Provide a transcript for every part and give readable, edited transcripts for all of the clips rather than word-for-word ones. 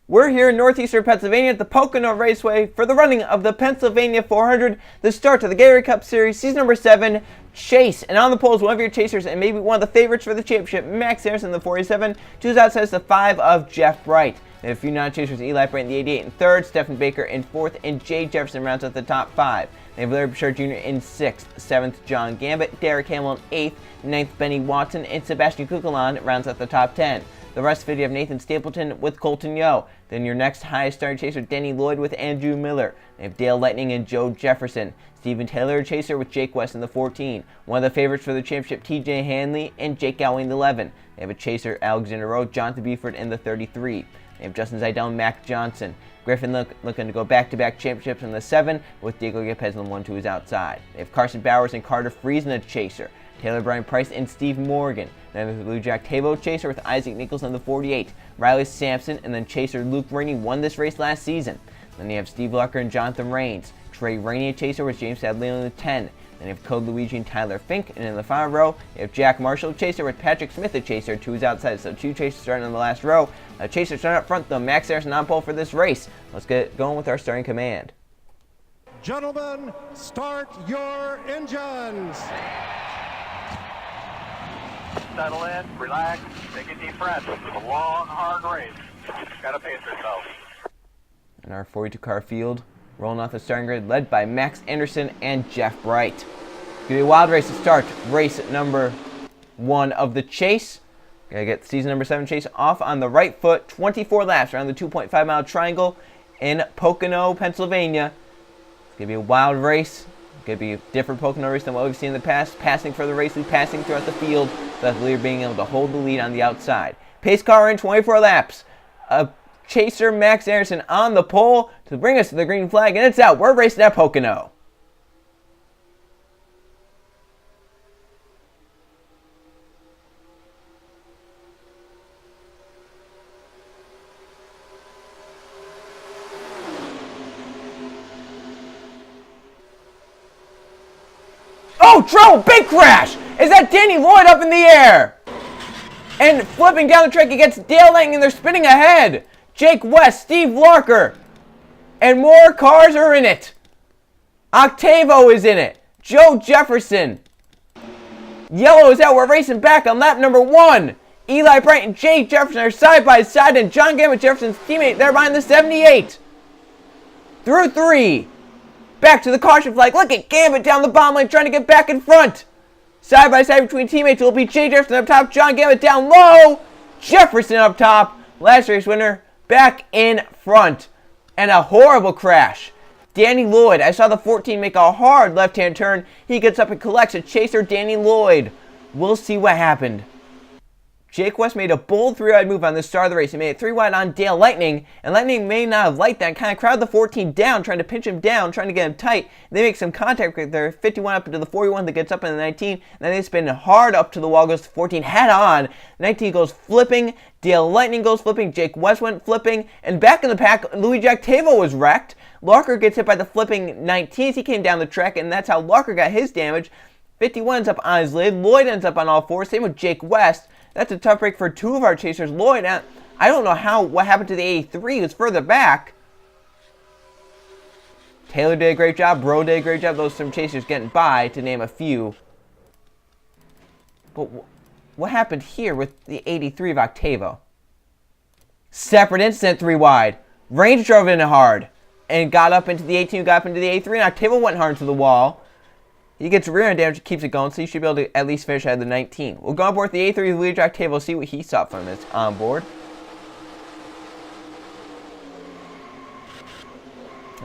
We're here in northeastern Pennsylvania at the Pocono Raceway for the running of the Pennsylvania 400, the start of the Gatorade Cup Series, season number 7, Chase. And on the pole is one of your chasers and maybe one of the favorites for the championship, Max Anderson, the 47. Choose outside is the 5 of Jeff Bright. They have a few non-chasers, Eli Bright in the 88 in 3rd, Stephen Baker in 4th, and Jay Jefferson rounds out the top 5. They have Larry Bouchard Jr. in 6th, 7th John Gambit, Derek Hamill in 8th, 9th Benny Watson, and Sebastian Kukulon rounds out the top 10. The rest of it, you have Nathan Stapleton with Colton Yo. Then your next highest starting chaser, Denny Lloyd with Andrew Miller. They have Dale Lightning and Joe Jefferson. Stephen Taylor, chaser with Jake West in the 14. One of the favorites for the championship, TJ Hanley and Jake Gowing in the 11. They have a chaser, Alexander Rowe, Jonathan Beeford in the 33. They have Justin Zidell and Mac Johnson. Griffin looking to go back-to-back championships in the 7 with Diego Lopez in the 1-2 is outside. They have Carson Bowers and Carter Freese in the chaser. Taylor Brian Price and Steve Morgan. Then there's Blue Jack Tavo chaser with Isaac Nichols in the 48. Riley Sampson and then chaser Luke Rainey won this race last season. Then you have Steve Lucker and Jonathan Raines. Trey Rainey chaser with James Sadleon in the 10. Then you have Code Luigi and Tyler Fink. And in the final row, you have Jack Marshall chaser with Patrick Smith the chaser. 2 is outside, so 2 chasers starting on the last row. A chaser starting up front though, Max Harrison on pole for this race. Let's get going with our starting command. Gentlemen, start your engines. Settle in, relax, take a deep breath. It's a long, hard race. Gotta pace yourself. In our 42-car field, rolling off the starting grid, led by Max Anderson and Jeff Bright. It's gonna be a wild race to start. Race number 1 of the chase. Gonna get season number 7 chase off on the right foot. 24 laps around the 2.5-mile triangle in Pocono, Pennsylvania. It's gonna be a wild race. Could be a different Pocono race than what we've seen in the past. Passing for the race, passing throughout the field, thus leader being able to hold the lead on the outside. Pace car in 24 laps. A chaser, Max Anderson, on the pole to bring us to the green flag, and it's out. We're racing at Pocono. Oh, trouble! Big crash! Is that Danny Lloyd up in the air? And flipping down the track against Dale Lang, and they're spinning ahead. Jake West, Steve Larker, and more cars are in it. Octavo is in it. Joe Jefferson. Yellow is out. We're racing back on lap number 1. Eli Bright and Jay Jefferson are side by side, and John Gambit, Jefferson's teammate, there behind the 78. Through 3. Back to the caution flag. Look at Gambit down the bottom lane trying to get back in front. Side by side between teammates. It will be Jay Jefferson up top. John Gambit down low. Jefferson up top. Last race winner back in front. And a horrible crash. Danny Lloyd. I saw the 14 make a hard left-hand turn. He gets up and collects a chaser, Danny Lloyd. We'll see what happened. Jake West made a bold 3-wide move on the start of the race. He made it 3-wide on Dale Lightning, and Lightning may not have liked that and kind of crowded the 14 down, trying to pinch him down, trying to get him tight. They make some contact with their 51 up into the 41 that gets up in the 19, and then they spin hard up to the wall, goes to 14 head on. 19 goes flipping, Dale Lightning goes flipping, Jake West went flipping, and back in the pack, Louis Jack Tavo was wrecked. Larker gets hit by the flipping 19s. He came down the track, and that's how Larker got his damage. 51 ends up on his lid. Lloyd ends up on all 4. Same with Jake West. That's a tough break for 2 of our chasers. Lloyd, I don't know what happened to the 83. He was further back. Taylor did a great job. Bro did a great job. Those some chasers getting by, to name a few. But what happened here with the 83 of Octavo? Separate incident 3-wide. Range drove in hard and got up into the 18, got up into the 83, and Octavo went hard to the wall. He gets rear end damage, keeps it going, so he should be able to at least finish ahead of the 19. We'll go on board the A3 lead track table, see what he saw from this onboard.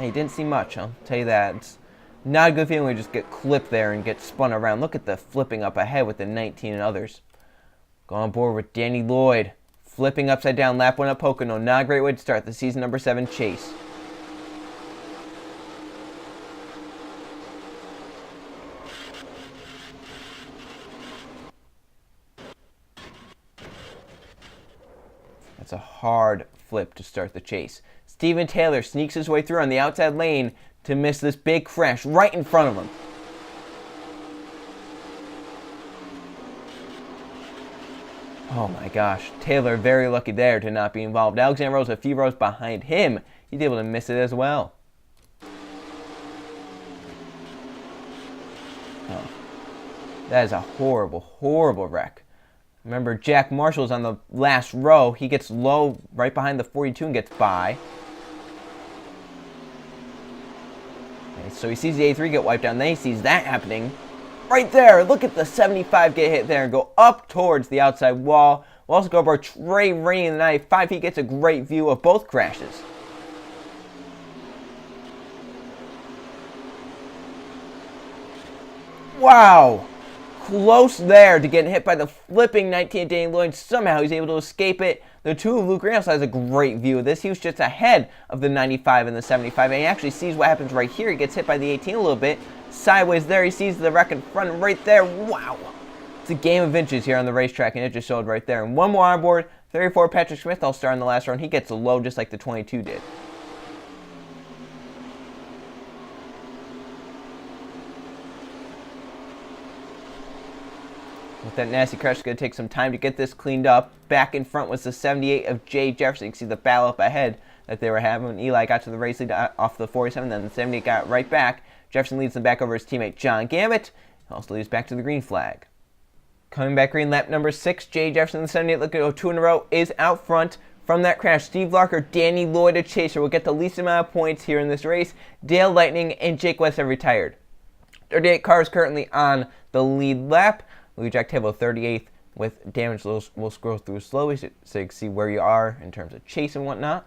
He didn't see much, I'll tell you that. It's not a good feeling when we just get clipped there and get spun around. Look at the flipping up ahead with the 19 and others. Go on board with Danny Lloyd. Flipping upside down, lap 1 at Pocono. Not a great way to start the season number 7 chase. That's a hard flip to start the chase. Stephen Taylor sneaks his way through on the outside lane to miss this big crash right in front of him. Oh my gosh, Taylor very lucky there to not be involved. Alexander Rose a few rows behind him. He's able to miss it as well. Oh, that is a horrible, horrible wreck. Remember, Jack Marshall's on the last row. He gets low right behind the 42 and gets by. Okay, so he sees the A3 get wiped out, and then he sees that happening. Right there, look at the 75 get hit there and go up towards the outside wall. We'll also go over Trey Rainey in the 95. He gets a great view of both crashes. Wow! Close there to getting hit by the flipping 19 Danny Lloyd. Somehow he's able to escape it. The 2 of Luke Ramos has a great view of this. He was just ahead of the 95 and the 75, and he actually sees what happens right here. He gets hit by the 18 a little bit. Sideways there, he sees the wreck in front right there. Wow! It's a game of inches here on the racetrack, and it just showed right there. And one more on board. 34 Patrick Smith, all-star in the last round. He gets a low just like the 22 did. With that nasty crash, it's going to take some time to get this cleaned up. Back in front was the 78 of Jay Jefferson. You can see the battle up ahead that they were having. When Eli got to the race lead off the 47, then the 78 got right back. Jefferson leads them back over his teammate John Gammett. Also leads back to the green flag. Coming back green, lap number 6, Jay Jefferson, the 78, looking to go 2 in a row, is out front. From that crash, Steve Larker, Danny Lloyd, a chaser, will get the least amount of points here in this race. Dale Lightning and Jake West have retired. 38 cars currently on the lead lap. Louis Jack Table 38th with damage. We'll scroll through slowly so you can see where you are in terms of chase and whatnot.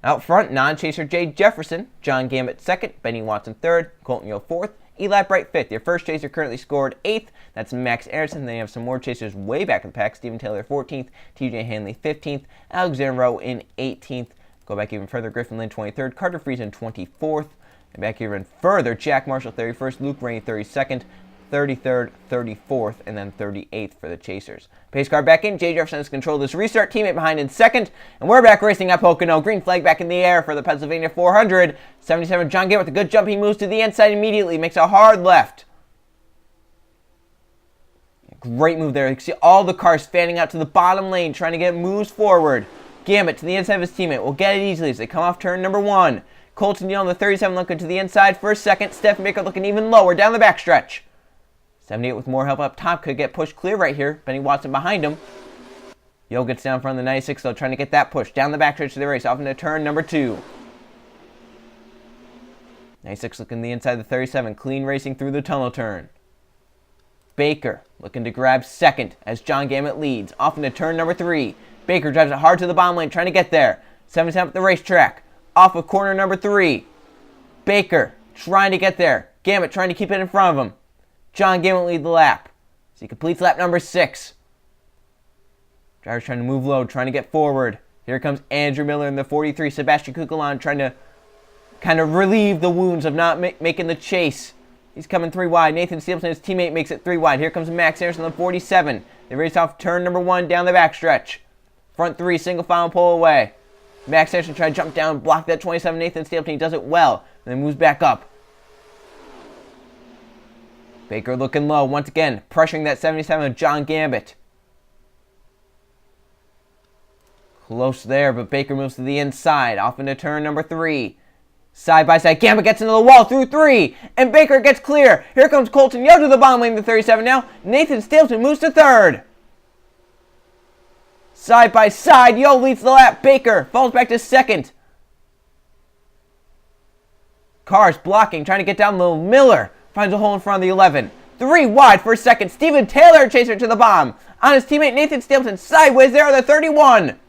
Out front, non-chaser Jay Jefferson, John Gammett 2nd, Benny Watson 3rd, Colton Yeo 4th, Eli Bright 5th. Your first chaser currently scored 8th. That's Max Anderson. Then you have some more chasers way back in the pack. Stephen Taylor 14th, TJ Hanley 15th, Alexander Rowe in 18th. Go back even further, Griffin Lynn 23rd, Carter Friesen 24th. And back even further, Jack Marshall 31st, Luke Rainey 32nd, 33rd, 34th, and then 38th for the chasers. Pace car back in. Jay Jefferson has control of this restart. Teammate behind in 2nd. And we're back racing at Pocono. Green flag back in the air for the Pennsylvania 400. 77 John Gay with a good jump. He moves to the inside immediately. Makes a hard left. Great move there. You can see all the cars fanning out to the bottom lane, trying to get moves forward. Gammett to the inside of his teammate. Will get it easily as they come off turn number 1. Colton Yeo on the 37 looking to the inside for 2nd. Stephen Baker looking even lower down the backstretch. 78 with more help up top could get pushed clear right here. Benny Watson behind him. Yo gets down front of the 96 though, trying to get that push down the backstretch of the race, off into turn number 2. 96 looking the inside of the 37, clean racing through the tunnel turn. Baker looking to grab 2nd as John Gammett leads, off into turn number 3. Baker drives it hard to the bottom lane, trying to get there. 77 at the racetrack, off of corner number 3. Baker trying to get there. Gammett trying to keep it in front of him. John Gammett lead the lap. So he completes lap number 6. Driver's trying to move low, trying to get forward. Here comes Andrew Miller in the 43. Sebastian Kukulon trying to kind of relieve the wounds of not making the chase. He's coming 3 wide. Nathan Steelson, his teammate, makes it 3 wide. Here comes Max Anderson on the 47. They race off turn number 1 down the backstretch. Front 3, single file pull away. Max Anderson trying to jump down, block that 27. Nathan Steelson, he does it well, and then moves back up. Baker looking low once again, pressuring that 77 of John Gammett. Close there, but Baker moves to the inside, off into turn number 3. Side by side, Gammett gets into the wall through 3, and Baker gets clear. Here comes Colton Yeo to the bottom lane, the 37 now. Nathan Stilton moves to 3rd. Side by side, Yeo leads the lap. Baker falls back to 2nd. Cars blocking, trying to get down low. Miller finds a hole in front of the 11. 3 wide for 2nd. Stephen Taylor chaser to the bottom. On his teammate Nathan Stapleton sideways there on the 31.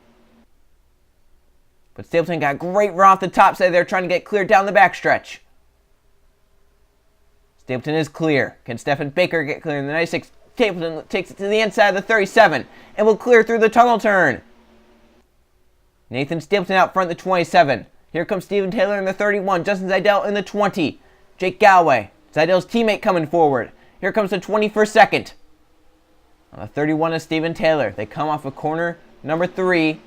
But Stapleton got a great run off the top side there, trying to get clear down the backstretch. Stapleton is clear. Can Stephen Baker get clear in the 96? Stapleton takes it to the inside of the 37 and will clear through the tunnel turn. Nathan Stapleton out front the 27. Here comes Stephen Taylor in the 31. Justin Zidell in the 20. Jake Galway, Zidell's teammate, coming forward. Here comes the 20 for 2nd. On the 31 is Stephen Taylor. They come off of corner number 3.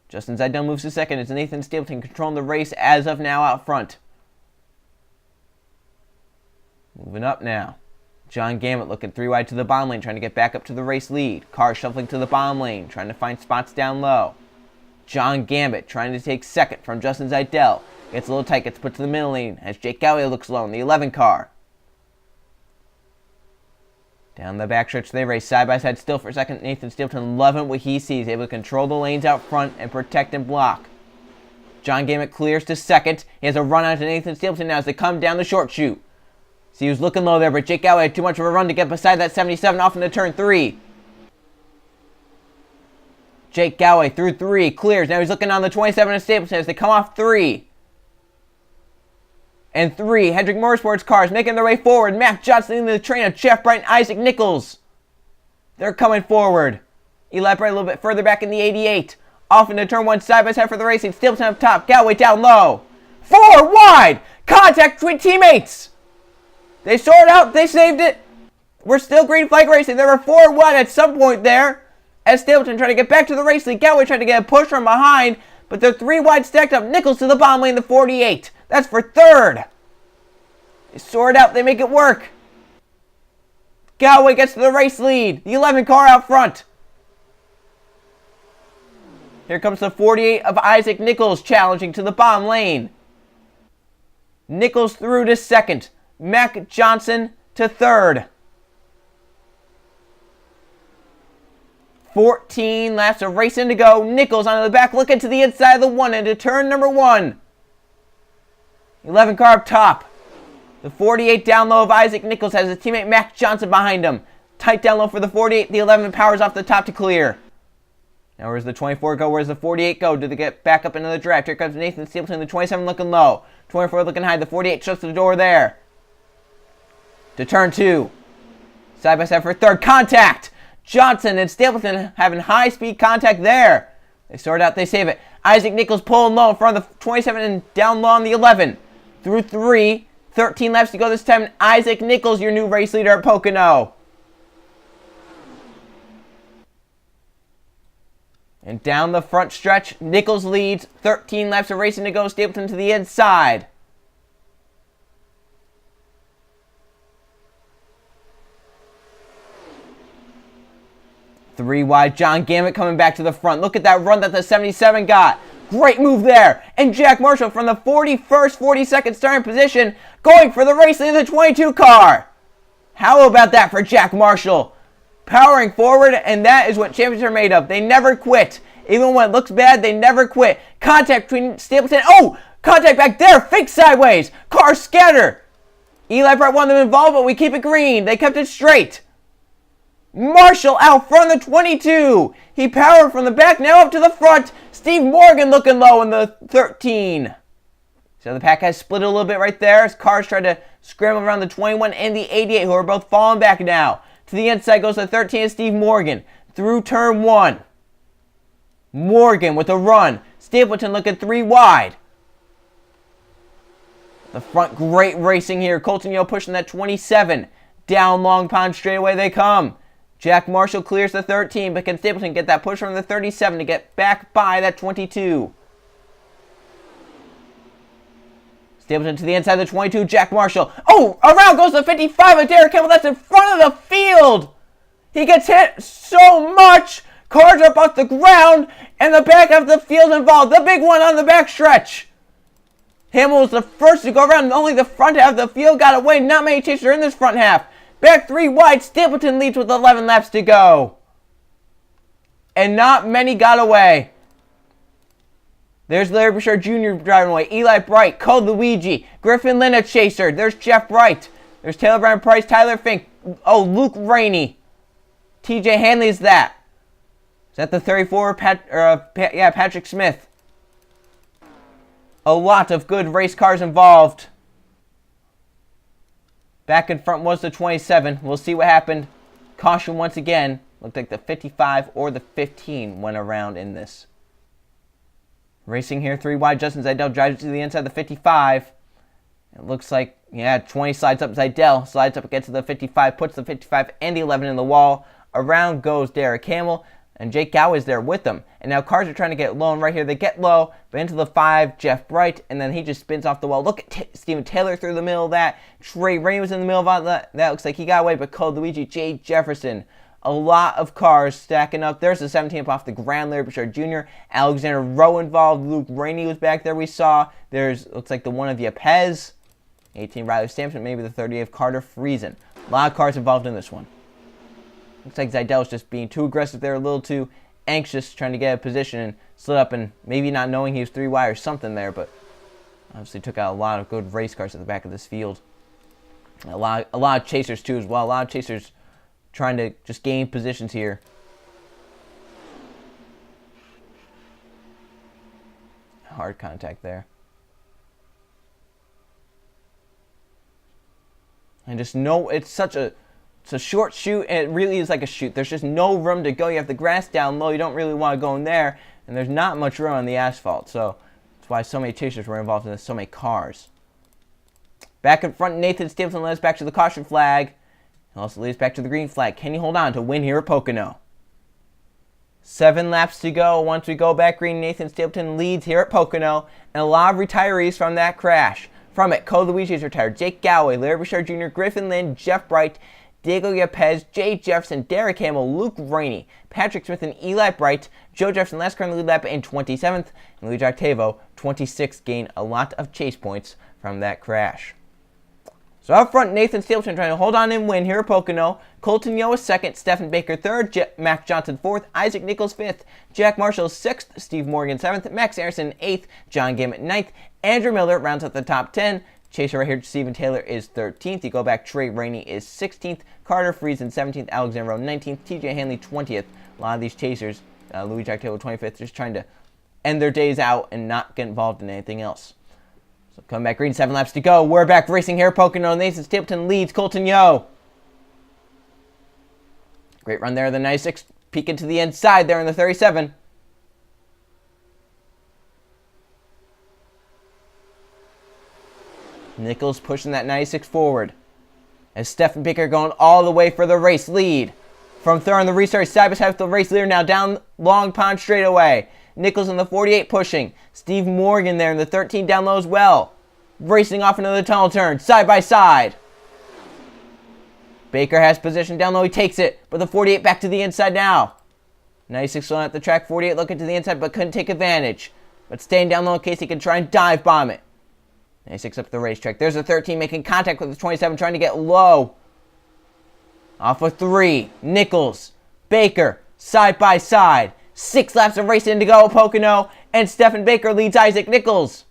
Justin Zidell moves to 2nd. It's Nathan Stapleton controlling the race as of now out front. Moving up now. John Gamet looking 3 wide to the bottom lane, trying to get back up to the race lead. Cars shuffling to the bottom lane, trying to find spots down low. John Gambit trying to take second from Justin Zeidel. Gets a little tight, gets put to the middle lane as Jake Galloway looks low in the 11 car. Down the backstretch they race side by side still for a second. Nathan Stapleton loving what he sees, able to control the lanes out front and protect and block. John Gamet clears to second. He has a run out to Nathan Stapleton now as they come down the short chute. See, he was looking low there, but Jake Galloway had too much of a run to get beside that 77 off into turn 3. Jake Galloway through 3, clears. Now he's looking on the 27 of Stapleton as they come off 3. And 3, Hendrick Motorsports cars making their way forward. Mac Johnson in the train of Jeff Bright and Isaac Nichols. They're coming forward. Eli Bright a little bit further back in the 88. Off into turn 1 side by side for the racing. Stapleton up top, Galloway down low. 4 wide! Contact between teammates! They sorted out, they saved it. We're still green flag racing. There were 4 wide at some point there. As Stapleton trying to get back to the race lead. Galloway trying to get a push from behind. But they're 3 wide stacked up. Nichols to the bottom lane, the 48. That's for third. They sort out, they make it work. Galloway gets to the race lead. The 11 car out front. Here comes the 48 of Isaac Nichols challenging to the bottom lane. Nichols through to second. Mac Johnson to third. 14 laps of racing to go. Nichols onto the back, looking to the inside of the 1 into turn number 1. 11 car up top. The 48 down low of Isaac Nichols has his teammate Mac Johnson behind him. Tight down low for the 48. The 11 powers off the top to clear. Now where's the 24 go? Where's the 48 go? Do they get back up into the draft? Here comes Nathan Stapleton. The 27 looking low. 24 looking high. The 48 shuts the door there. To turn 2. Side by side for third. Contact! Johnson and Stapleton having high-speed contact there. They sort out, they save it. Isaac Nichols pulling low in front of the 27 and down low on the 11. Through 3. 13 laps to go this time. Isaac Nichols, your new race leader at Pocono. And down the front stretch, Nichols leads. 13 laps of racing to go. Stapleton to the inside. Three wide, John Gamet coming back to the front. Look at that run that the 77 got. Great move there. And Jack Marshall from the 41st, 42nd starting position going for the race in the 22 car. How about that for Jack Marshall? Powering forward, and that is what champions are made of. They never quit. Even when it looks bad, they never quit. Contact between Stapleton. Oh! Contact back there. Fake sideways. Car scatter. Eli Bright wanted them involved, but we keep it green. They kept it straight. Marshall out front of the 22. He powered from the back, now up to the front. Steve Morgan looking low in the 13. So the pack has split a little bit right there as cars try to scramble around the 21 and the 88, who are both falling back now. To the inside goes the 13 and Steve Morgan. Through turn 1. Morgan with a run. Stapleton looking 3 wide. The front, great racing here. Colton Yo pushing that 27. Down Long Pond straightaway they come. Jack Marshall clears the 13, but can Stapleton get that push from the 37 to get back by that 22? Stapleton to the inside of the 22, Jack Marshall. Oh, around goes the 55 of Derek Campbell. That's in front of the field. He gets hit so much. Cars are up off the ground, and the back of the field involved. The big one on the back stretch. Hamill was the first to go around. Only the front half of the field got away. Not many chasers are in this front half. Back 3 wide, Stapleton leads with 11 laps to go. And not many got away. There's Larry Bouchard Jr. driving away. Eli Bright, Code Luigi, Griffin Lynn a chaser. There's Jeff Bright. There's Taylor Brown Price, Tyler Fink. Oh, Luke Rainey. TJ Hanley's that. Is that the 34? Patrick Smith. A lot of good race cars involved. Back in front was the 27. We'll see what happened. Caution once again. Looked like the 55 or the 15 went around in this. Racing here 3 wide. Justin Zeidel drives to the inside of the 55. It looks like, 20 slides up Zeidel. Slides up against the 55. Puts the 55 and the 11 in the wall. Around goes Derek Hamill. And Jake Goway's there with them. And now cars are trying to get low, and right here they get low, but into the 5, Jeff Bright, and then he just spins off the wall. Look at Steven Taylor through the middle of that. Trey Rainey was in the middle of that. That looks like he got away, but Cole Luigi, Jay Jefferson. A lot of cars stacking up. There's the 17th off the ground, Larry Bouchard Jr. Alexander Rowe involved. Luke Rainey was back there, we saw. There's, looks like the one of Yepez. 18 Riley Sampson, maybe the 38th Carter Friesen. A lot of cars involved in this one. Looks like Zeidel's just being too aggressive there, a little too anxious, trying to get a position and slid up, and maybe not knowing he was 3 wide or something there, but obviously took out a lot of good race cars at the back of this field. A lot of chasers too as well. A lot of chasers trying to just gain positions here. Hard contact there. And just no, it's a short chute, and it really is like a chute. There's just no room to go. You have the grass down low. You don't really want to go in there, and there's not much room on the asphalt. So that's why so many chasers were involved in this, so many cars. Back in front, Nathan Stapleton led us back to the caution flag. And also leads back to the green flag. Can he hold on to win here at Pocono? 7 laps to go. Once we go back green, Nathan Stapleton leads here at Pocono. And a lot of retirees from that crash. From it, Cole Luigi is retired. Jake Goway, Larry Bouchard Jr., Griffin Lynn, Jeff Bright, Diego Yepez, Jay Jefferson, Derek Hamill, Luke Rainey, Patrick Smith, and Eli Bright. Joe Jefferson last car in the lead lap in 27th. And Luigi Octavo, 26th, gained a lot of chase points from that crash. So up front, Nathan Stapleton trying to hold on and win here at Pocono. Colton Yoa 2nd, Stephen Baker 3rd, Mac Johnson 4th, Isaac Nichols 5th, Jack Marshall 6th, Steve Morgan 7th, Max Anderson 8th, John Gammett 9th, Andrew Miller rounds out the top 10. Chaser right here, Steven Taylor is 13th. You go back, Trey Rainey is 16th, Carter Friesen 17th, Alexander Rowe 19th, TJ Hanley 20th. A lot of these chasers, Luigi Octavo 25th, just trying to end their days out and not get involved in anything else. So come back green, 7 laps to go. We're back racing here at Pocono. Nathan Stapleton leads Colton Yo. Great run there, the 96, peeking to the inside there in the 37. Nichols pushing that 96 forward. As Stephen Baker going all the way for the race lead. From third on the restart, side by side with the race leader now down Long Pond straightaway. Nichols in the 48 pushing. Steve Morgan there in the 13 down low as well. Racing off into the tunnel turn, side by side. Baker has position down low, he takes it, but the 48 back to the inside now. 96 on at the track, 48 looking to the inside, but couldn't take advantage. But staying down low in case he can try and dive bomb it. 96 up the racetrack. There's a 13 making contact with the 27, trying to get low. Off of 3, Nichols, Baker, side by side. 6 laps of racing to go at Pocono, and Stephen Baker leads Isaac Nichols.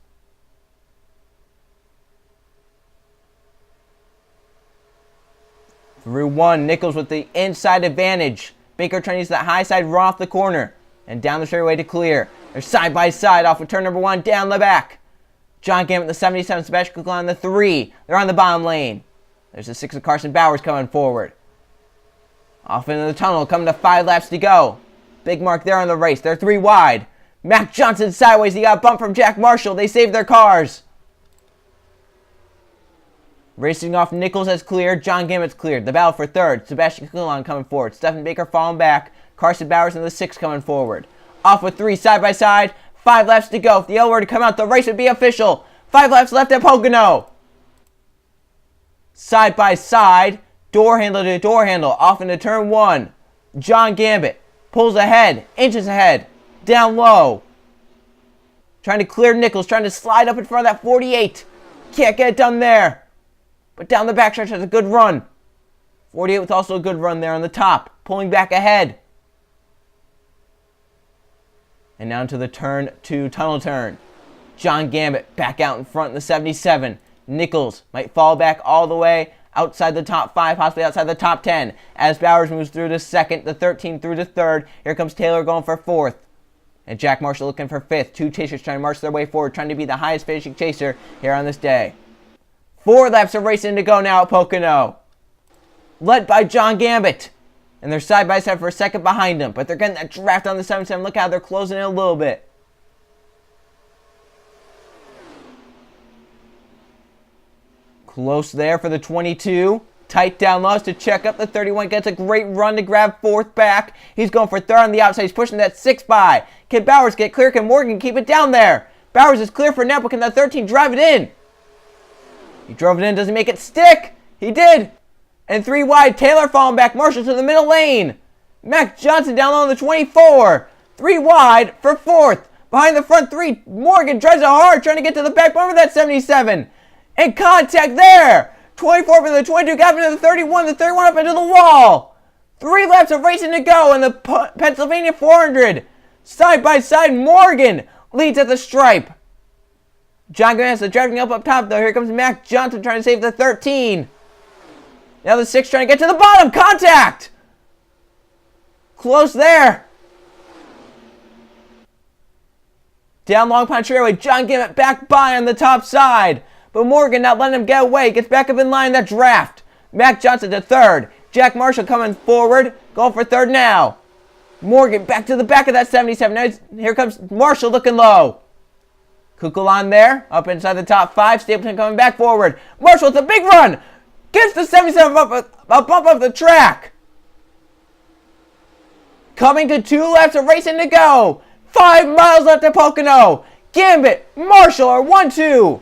Through 1, Nichols with the inside advantage. Baker trying to use that high side run off the corner. And down the straightaway to clear. They're side by side off of turn number 1, down the back. John Gammett, the 77, Sebastian Cook on the 3. They're on the bottom lane. There's the 6 of Carson Bowers coming forward. Off into the tunnel, coming to 5 laps to go. Big mark there on the race. They're 3 wide. Mac Johnson sideways. He got a bump from Jack Marshall. They saved their cars. Racing off, Nichols has cleared. John Gammett's cleared. The battle for 3rd. Sebastian Coulon coming forward. Stephen Baker falling back. Carson Bowers in the 6 coming forward. Off with 3 side by side. 5 laps to go. If the yellow were to come out, the race would be official. 5 laps left at Pocono. Side by side. Door handle to door handle. Off into turn 1. John Gammett pulls ahead. Inches ahead. Down low. Trying to clear Nichols. Trying to slide up in front of that 48. Can't get it done there. But down the backstretch has a good run. 48 with also a good run there on the top. Pulling back ahead. And now to the turn 2 tunnel turn. John Gammett back out in front in the 77. Nichols might fall back all the way outside the top 5, possibly outside the top 10. As Bowers moves through to 2nd, the 13 through to 3rd. Here comes Taylor going for 4th. And Jack Marshall looking for 5th. 2 chasers trying to march their way forward, trying to be the highest finishing chaser here on this day. 4 laps of racing to go now at Pocono. Led by John Gammett. And they're side by side for a second behind him. But they're getting that draft on the 77. Look how they're closing in a little bit. Close there for the 22. Tight down lows to check up the 31. Gets a great run to grab 4th back. He's going for 3rd on the outside. He's pushing that 6 by. Can Bowers get clear? Can Morgan keep it down there? Bowers is clear for now, but can that 13 drive it in? He drove it in. Does he make it stick? He did. And 3 wide. Taylor falling back. Marshall to the middle lane. Mac Johnson down low on the 24. 3 wide for 4th. Behind the front 3. Morgan drives it hard, trying to get to the back bumper of that 77. And contact there. 24 for the 22. Got into the 31. The 31 up into the wall. 3 laps of racing to go in the Pennsylvania 400. Side by side, Morgan leads at the stripe. John Gomez driving up top, though. Here comes Mac Johnson trying to save the 13. Now the 6 trying to get to the bottom. Contact! Close there. Down Long Pond Raceway, John Gammett back by on the top side. But Morgan not letting him get away. Gets back up in line in that draft. Mac Johnson to 3rd. Jack Marshall coming forward. Going for 3rd now. Morgan back to the back of that 77. Now here comes Marshall looking low. Kukulon there. Up inside the top 5. Stapleton coming back forward. Marshall with a big run. Gets the 77 up a bump up the track. Coming to 2 laps of racing to go. 5 miles left at Pocono. Gambit, Marshall are 1-2.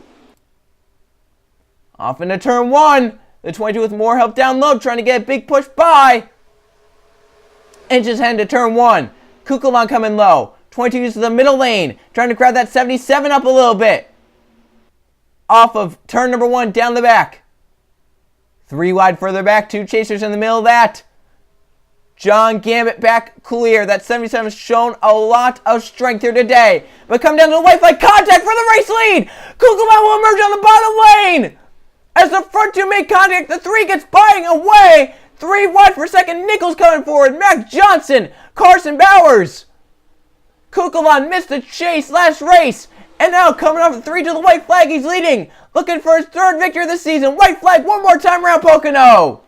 Off into turn 1. The 22 with more help down low, trying to get a big push by. And just heading to turn 1. Kukulon coming low. 22 uses the middle lane, trying to crowd that 77 up a little bit. Off of turn number 1, down the back. 3 wide further back, 2 chasers in the middle of that. John Gambit back clear. That 77 has shown a lot of strength here today. But come down to the white flag. Contact for the race lead. Kukulon will emerge on the bottom lane. As the front 2 make contact, the 3 gets buying away. 3 wide for 2nd. Nichols coming forward. Mac Johnson. Carson Bowers. Kukulon missed the chase last race. And now coming off the 3 to the white flag. He's leading. Looking for his 3rd victory of the season. White flag one more time around Pocono.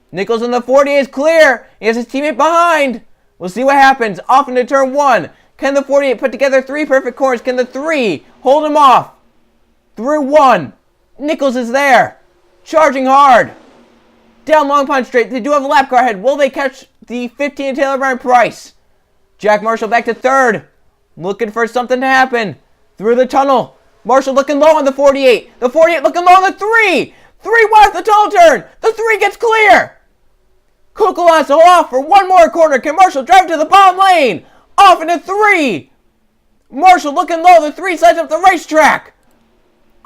Nichols in the 40 is clear. He has his teammate behind. We'll see what happens. Off into turn 1. Can the 48 put together 3 perfect corners? Can the 3 hold him off? Through 1. Nichols is there. Charging hard. Down Long Pond Straight. They do have a lap car ahead. Will they catch the 15 Taylor Brown Price? Jack Marshall back to 3rd. Looking for something to happen. Through the tunnel. Marshall looking low on the 48. The 48 looking low on the 3. 3 wide the tunnel turn. The 3 gets clear. Kukulon's off for 1 more corner. Can Marshall drive to the bottom lane? Off into 3. Marshall looking low. The 3 slides up the racetrack.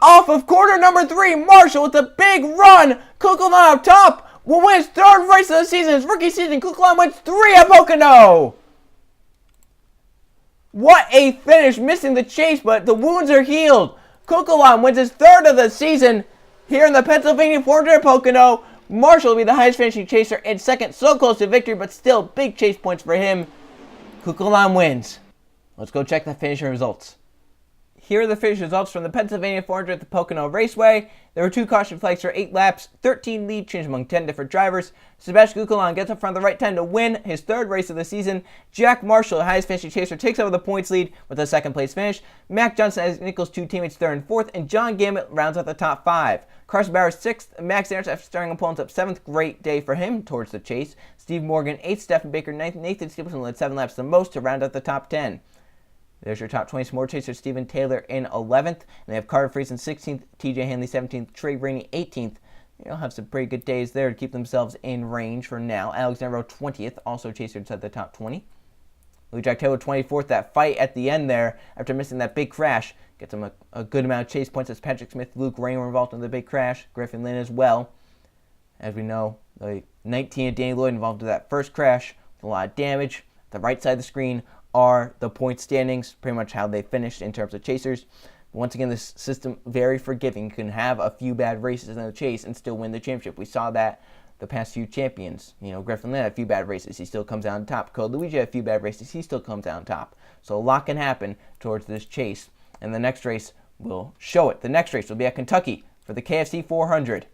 Off of corner number 3. Marshall with a big run. Kukulon up top will win his 3rd race of the season. His rookie season. Kukulon wins 3 at Pocono. What a finish. Missing the chase, but the wounds are healed. Kukulon wins his 3rd of the season here in the Pennsylvania 400 at Pocono. Marshall will be the highest finishing chaser and 2nd, so close to victory, but still big chase points for him. Kukulon wins. Let's go check the finishing results. Here are the finish results from the Pennsylvania 400 at the Pocono Raceway. There were 2 caution flags for 8 laps, 13 lead change among 10 different drivers. Sebastian Kukulon gets up front the right time to win his 3rd race of the season. Jack Marshall, the highest finishing chaser, takes over the points lead with a 2nd place finish. Mac Johnson has Nichols' 2 teammates 3rd and 4th, and John Gammett rounds out the top 5. Carson Bowers 6th, Max Anderson after starting opponents up 7th. Great day for him towards the chase. Steve Morgan 8th, Stephen Baker 9th, Nathan Stapleton led 7 laps the most to round out the top 10. There's your top 20. Some more chasers. Stephen Taylor in 11th. And they have Carter Friesen 16th, TJ Hanley 17th, Trey Rainey 18th. They'll have some pretty good days there to keep themselves in range for now. Alexander 20th, also chaser inside the top 20. Louis Jack Taylor 24th. That fight at the end there, after missing that big crash, gets him a good amount of chase points as Patrick Smith, Luke Rain were involved in the big crash. Griffin Lynn as well. As we know, the 19 of Danny Lloyd involved in that first crash with a lot of damage. The right side of the screen are the point standings, pretty much how they finished in terms of chasers. Once again, this system very forgiving. You can have a few bad races in the chase and still win the championship. We saw that the past few champions. Griffin Lynn had a few bad races. He still comes out on top. Code Luigi had a few bad races. He still comes out on top. So a lot can happen towards this chase. And the next race will show it. The next race will be at Kentucky for the KFC 400.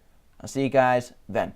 I'll see you guys then.